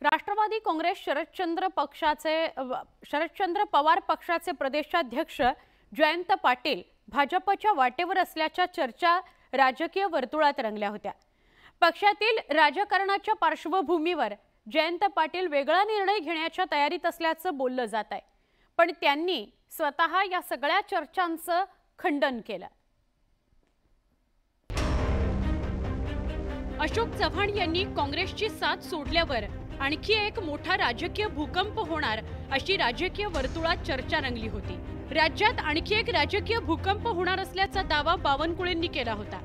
राष्ट्रवादी काँग्रेस शरदचंद्र पवार पक्षाचे प्रदेशाध्यक्ष जयंत पाटील भाजपच्या वाटेवर असल्याच्या चर्चा राजकीय वर्तुळात रंगल्या होत्या। पक्षातील राजकारणाच्या पार्श्वभूमीवर जयंत पाटील वेगळा निर्णय घेण्याच्या तयारीत असल्याचं बोललं जात आहे, पण त्यांनी स्वतः या सगळ्या चर्चांचं खंडन केलं। अशोक चव्हाण यांनी काँग्रेसची साथ सोडल्यावर आणखी एक मोठा राजकीय भूकंप होणार अशी राजकीय वर्तुळात चर्चा रंगली होती। राज्यात आणखी एक राजकीय भूकंप होणार असल्याचा दावा बावनकुळेंनी केला होता।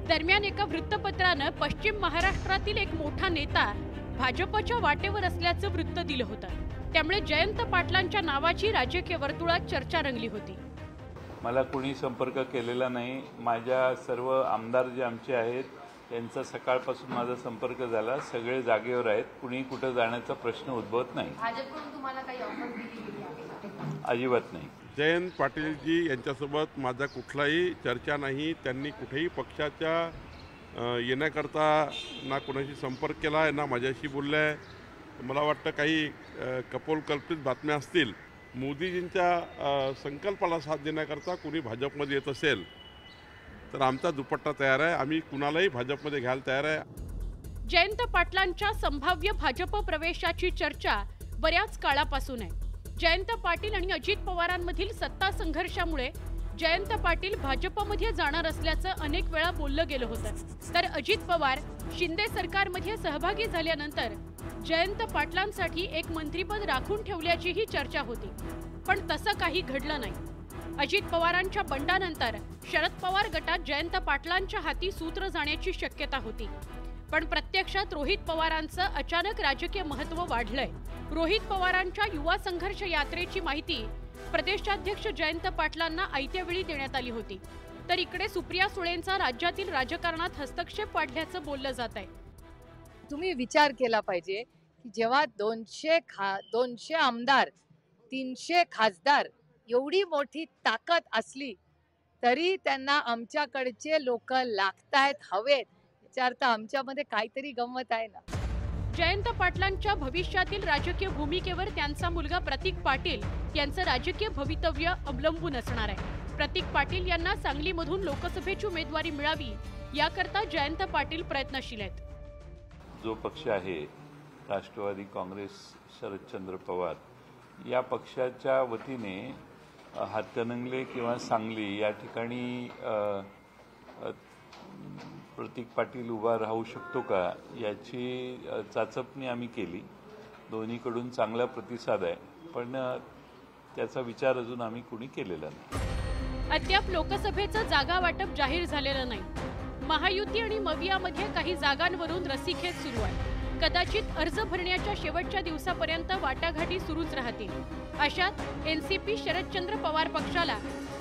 दरम्यान एका वृत्तपत्रानं पश्चिम महाराष्ट्रातील एक मोठा नेता भाजपच्या वाटेवर असल्याचं वृत्त दिलं होतं। त्यामुळे जयंत पाटलांच्या नावाची राजकीय वर्तुळात चर्चा रंगली होती। मला कोणी संपर्क केलेला नाही। माझ्या सर्व आमदार जे आमचे आहेत त्यांचा सकाळपासून माझा संपर्क झाला। सगळे जागेवर आहेत, कुणी कुठे जाण्याचा प्रश्न उद्भवत नाही। भाजपकडून तुम्हाला काही ऑफर दिली गेली आहे? अजिबात नाही। जयंत पाटीलजी यांच्यासोबत माझा कुठलाही चर्चा नाही। त्यांनी कुठेही पक्षाच्या येण्याकरता ना कोणाशी संपर्क केला आहे ना माझ्याशी बोलले आहे। मला वाटतं काही कपोलकल्पित बातम्या असतील। मोदीजींच्या संकल्पाला साथ देण्याकरता कोणी भाजपमध्ये येत असेल तर आमचा दुपट्टा तयार आहे। आम्ही कुणालाही भाजपमध्ये घ्यायला तयार आहे। जयंत पाटलांच्या संभाव्य भाजप प्रवेशाची चर्चा बऱ्याच काळापासून आहे। जयंत पाटील आणि अजित पवारांमधील सत्ता संघर्षामुळे जयंत पाटील भाजपमध्ये जाणार असल्याचं अनेक वेळा बोललं गेलं होतं। तर अजित पवार शिंदे सरकारमध्ये सहभागी झाल्यानंतर जयंत पाटलांसाठी एक मंत्रिपद राखून ठेवल्याचीही चर्चा होती, पण तसं काही घडलं नाही। अजित पवारांच्या बंडानंतर शरद पवार गटात जयंत पाटलांच्या हाती सूत्र जाण्याची शक्यता होती, पण प्रत्यक्षात रोहित पवारांचं अचानक राजकीय महत्त्व वाढलंय। रोहित पवारांच्या युवा संघर्ष यात्रेची माहिती प्रदेशाध्यक्ष जयंत पाटलांना आयत्या वेळी देण्यात आली होती, तर इकडे सुप्रिया सुळेंचा राज्यातील राजकारणात हस्तक्षेप वाढल्याचं बोललं जात आहे। तुम्ही विचार केला पाहिजे की जेव्हा 200 आमदार 300 खासदार एवढी मोठी ताकद असली तरी त्यांना आमच्याकडचे लोक लागतायत, हवेत, याचा अर्थ आमच्यामध्ये काहीतरी गंमत आहे ना। जयंत पाटलांच्या भविष्यातील राजकीय भूमिकेवर त्यांचा मुलगा प्रतीक पाटील यांचं राजकीय भवितव्य अवलंबून असणार आहे। प्रतीक पाटील यांना सांगलीमधून लोकसभेची उमेदवारी मिळावी याकरता जयंत पाटील प्रयत्नशील आहेत। जो पक्ष आहे राष्ट्रवादी काँग्रेस शरदचंद्र पवार या पक्षाच्या वतीने हातकणंगले किंवा सांगली या ठिकाणी प्रतीक पाटील उभा राहू शकतो का याची चाचपणी आम्ही केली। दोन्हीकडून चांगला प्रतिसाद आहे, पण त्याचा विचार अजून आम्ही कुणी केलेला नाही। अद्याप लोकसभेचं जागा वाटप जाहीर झालेलं नाही। महायुती आणि मवियामध्ये काही जागांवरून रस्सीखेच सुरू आहे। कदाचित अर्ज भरण्याच्या शेवटच्या दिवसापर्यंत वाटाघाटी सुरूच राहतील। अशात एनसीपी शरदचंद्र पवार पक्षाला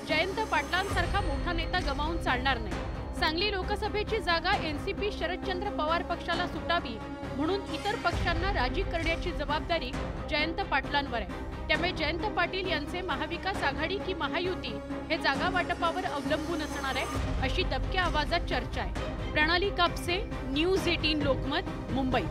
जयंत पाटलांसारखा मोठा नेता गमावून चालणार नाही। सांगली लोकसभेची जागा एनसीपी शरदचंद्र पवार पक्षाला सुटावी म्हणून इतर पक्षांना राजी करण्याची जबाबदारी जयंत पाटलांवर आहे। त्यामुळे जयंत पाटील यांचे महाविकास आघाडी की महायुती हे जागा वाटपावर अवलंबून असणार आहे अशी दबक्या आवाजात चर्चा आहे। प्रणाली कापसे, न्यूज 18 लोकमत, मुंबई।